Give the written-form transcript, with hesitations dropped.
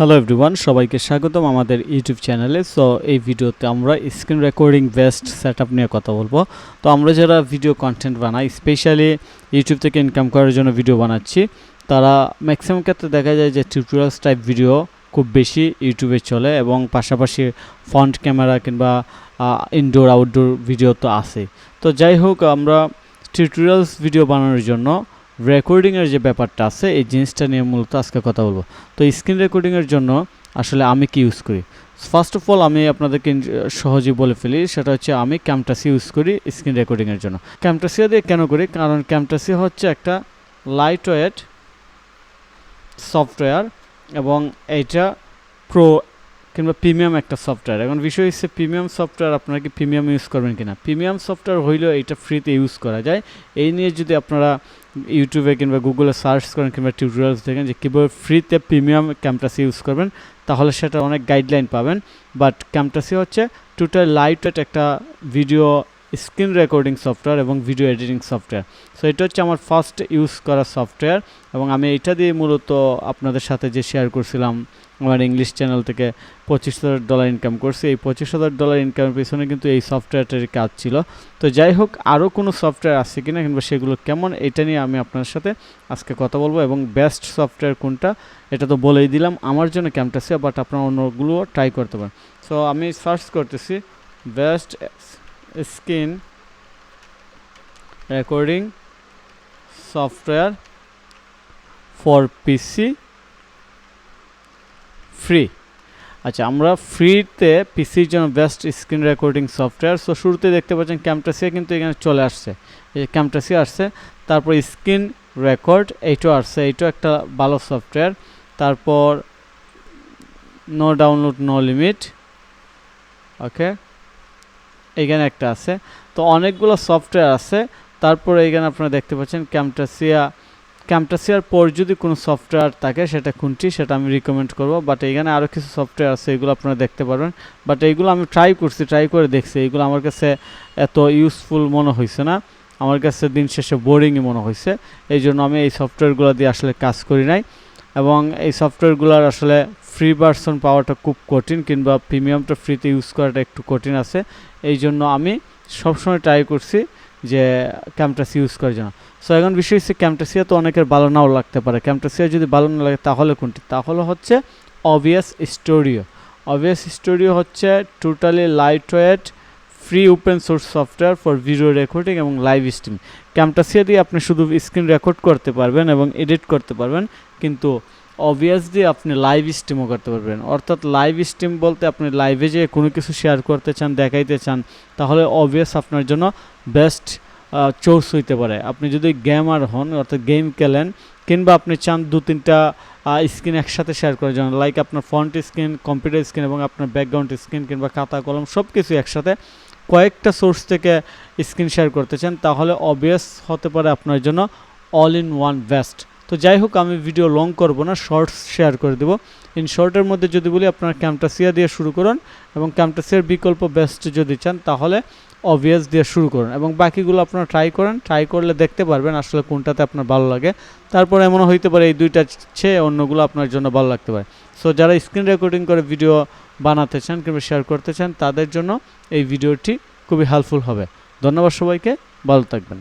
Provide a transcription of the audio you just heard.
Hello everyone, সবাইকে স্বাগতম আমাদের ইউটিউব চ্যানেলে। সো এই ভিডিওতে আমরা স্ক্রিন রেকর্ডিং বেস্ট সেটআপ নিয়ে কথা বলবো। তো আমরা যারা ভিডিও কন্টেন্ট বানাই, স্পেশালি ইউটিউব থেকে ইনকাম করার জন্য ভিডিও বানাচ্ছি, তারা ম্যাক্সিমাম ক্ষেত্রে দেখা যায় যে টিউটোরিয়ালস টাইপ ভিডিও খুব বেশি ইউটিউবে চলে এবং পাশাপাশি ফ্রন্ট ক্যামেরা কিংবা ইনডোর আউটডোর ভিডিও তো আছে। তো যাই হোক, আমরা টিউটোরিয়ালস ভিডিও বানানোর জন্য রেকর্ডিংয়ের যে ব্যাপারটা আছে এই জিনিসটা নিয়ে মূলত আজকে কথা বলবো। তো স্ক্রিন রেকর্ডিংয়ের জন্য আসলে আমি কি ইউজ করি, ফার্স্ট অফ অল আমি আপনাদেরকে সহজেই বলে ফেলি, সেটা হচ্ছে আমি ক্যামটাসি ইউজ করি স্ক্রিন রেকর্ডিংয়ের জন্য। ক্যামটাসিয়া দিয়ে কেন করি? কারণ ক্যামটাসি হচ্ছে একটা লাইট ওয়েট সফটওয়্যার এবং এইটা প্রো কিংবা প্রিমিয়াম একটা সফটওয়্যার। এখন বিষয় হচ্ছে প্রিমিয়াম সফটওয়্যার আপনারা কি প্রিমিয়াম ইউজ করবেন কিনা। প্রিমিয়াম সফটওয়্যার হইলেও এইটা ফ্রিতে ইউজ করা যায়। এই নিয়ে যদি আপনারা ইউটিউবে কিংবা গুগলে সার্চ করেন কিংবা টিউটোরিয়ালস দেখেন যে কীভাবে ফ্রিতে প্রিমিয়াম ক্যামটাসি ইউজ করবেন, তাহলে সেটা অনেক গাইডলাইন পাবেন। বাট ক্যামটাসি হচ্ছে টোটাল লাইট ওয়েট একটা ভিডিও স্ক্রিন রেকর্ডিং সফটওয়্যার এবং ভিডিও এডিটিং সফটওয়্যার। সো এটা হচ্ছে আমার ফার্স্ট ইউজ করা সফটওয়্যার এবং আমি এটা দিয়ে মূলত আপনাদের সাথে যে শেয়ার করছিলাম আমার ইংলিশ চ্যানেল থেকে $25,000 ইনকাম করছি। এই $25,000 ইনকামের পিছনে কিন্তু এই সফটওয়্যারটারই কাজ ছিল। তো যাই হোক, আরও কোনো সফটওয়্যার আছে কিনা কিংবা সেগুলো কেমন, এটা নিয়ে আমি আপনার সাথে আজকে কথা বলবো। এবং বেস্ট সফটওয়্যার কোনটা এটা তো বলেই দিলাম, আমার জন্য ক্যামটাসিয়া, বাট আপনারা অন্যগুলোও ট্রাই করতে পারেন। সো আমি সার্চ করতেছি best screen recording software for PC free. আচ্ছা, আমরা ফ্রিতে পিসির জন্য best screen recording software. So শুরুতে দেখতে পাচ্ছেন ক্যামটাসিয়া কিন্তু এখানে চলে আসছে, এই ক্যামটাসিয়া আসছে, তারপর স্ক্রিন রেকর্ড এইটাও আসছে, এইটাও একটা ভালো সফটওয়্যার। তারপর নো ডাউনলোড নো লিমিট, ওকে, এইখানে একটা আছে। তো অনেকগুলো সফটওয়্যার আছে। তারপর এইখানে আপনারা দেখতে পাচ্ছেন ক্যামটাসিয়ার পর যদি কোনো সফটওয়্যার থাকে সেটা কোনটি, সেটা আমি রিকমেন্ড করব। বাট এইখানে আরও কিছু সফটওয়্যার আছে, এগুলো আপনারা দেখতে পারবেন। বাট এইগুলো আমি ট্রাই করে দেখছি, এইগুলো আমার কাছে এত ইউজফুল মনে হয়েছে না, আমার কাছে দিন শেষে বোরিংই মনে হয়েছে। এই জন্য আমি এই সফটওয়্যারগুলো দিয়ে আসলে কাজ করি নাই এবং এই সফটওয়্যারগুলোর আসলে ফ্রি ভার্সন পাওয়াটা খুব কঠিন কিংবা প্রিমিয়ামটা ফ্রিতে ইউজ করাটা একটু কঠিন আছে। এই জন্য আমি সবসময় ট্রাই করছি যে ক্যামটাসি ইউজ করার জন্য। সো এখন বিষয় হচ্ছে ক্যামটাসিয়া তো অনেকের ভালো নাও লাগতে পারে। ক্যামটাসিয়া যদি ভালো না লাগে তাহলে কোনটি? তাহলে হচ্ছে OBS স্টুডিও। OBS স্টুডিও হচ্ছে totally light weight free open source software for video recording এবং লাইভ স্ট্রিম। ক্যামটাসিয়া দিয়ে আপনি শুধু স্ক্রিন রেকর্ড করতে পারবেন এবং এডিট করতে পারবেন, কিন্তু OBS দিয়ে আপনি লাইভ স্ট্রিমও করতে পারবেন। অর্থাৎ লাইভ স্ট্রিম বলতে আপনি লাইভে যে কোনো কিছু শেয়ার করতে চান, দেখাইতে চান, তাহলে OBS আপনার জন্য বেস্ট চোর্স হইতে পারে। আপনি যদি গেমার হন, অর্থাৎ গেম খেলেন, কিংবা আপনি চান 2-3টা স্ক্রিন একসাথে শেয়ার করার জন্য, লাইক আপনার ফ্রন্ট স্ক্রিন, কম্পিউটার স্ক্রিন এবং আপনার ব্যাকগ্রাউন্ড স্ক্রিন কিংবা খাতা কলম সব কিছু একসাথে কয়েকটা সোর্স থেকে স্ক্রিন শেয়ার করতে চান, তাহলে OBS হতে পারে আপনার জন্য অল ইন ওয়ান বেস্ট। তো যাই হোক, আমি ভিডিও লং করব না, শর্টস শেয়ার করে দেবো। ইন শর্টের মধ্যে যদি বলি, আপনারা ক্যামটাসিয়া দিয়ে শুরু করুন এবং ক্যামটাসিয়ার বিকল্প বেস্ট যদি চান তাহলে OBS দিয়ে শুরু করুন এবং বাকিগুলো আপনারা ট্রাই করলে দেখতে পারবেন আসলে কোনটাতে আপনার ভালো লাগে। তারপর এমনও হইতে পারে এই দুইটা চেয়ে অন্যগুলো আপনার জন্য ভালো লাগতে পারে। সো যারা স্ক্রিন রেকর্ডিং করে ভিডিও বানাতে চান কিংবা শেয়ার করতে চান, তাদের জন্য এই ভিডিওটি খুবই হেল্পফুল হবে। ধন্যবাদ সবাইকে, ভালো থাকবেন।